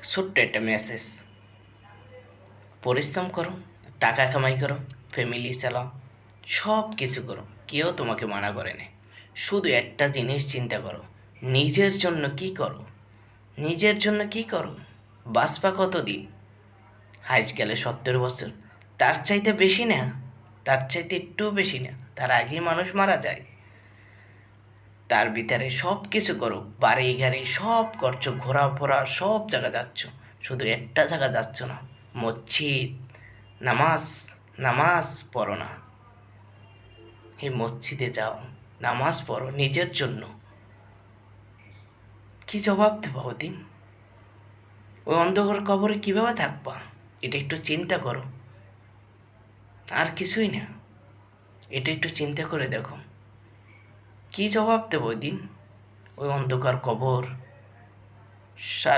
ছোট্ট একটা মেসেজ। পরিশ্রম করো, টাকা কামাই করো, ফ্যামিলি চালাও, সব কিছু করো, কেউ তোমাকে মানা করে না। শুধু একটা জিনিস চিন্তা করো, নিজের জন্য কি করো, নিজের জন্য কি করো। বাঁচবা কতদিন? হাইট গেলে 70 বছর, তার চাইতে বেশি না, তার চাইতে একটু বেশি না, তার আগেই মানুষ মারা যায়। তার ভিতরে সব কিছু করো, বাড়ি গাড়ি সব করছো, ঘোরাফোরা সব জায়গা যাচ্ছ, শুধু একটা জায়গা যাচ্ছ না, মসজিদ। নামাজ, নামাজ পড়ো না। এই মসজিদে যাও, নামাজ পড়ো নিজের জন্য। কি জবাব দেবো ওদিন? ওই অন্ধকার কবরে কিভাবে থাকবা? এটা একটু চিন্তা করো। আর কিছুই না, এটা একটু চিন্তা করে দেখো। কি জবাব দেবো ওই দিন? ওই অন্ধকার কবর, সারা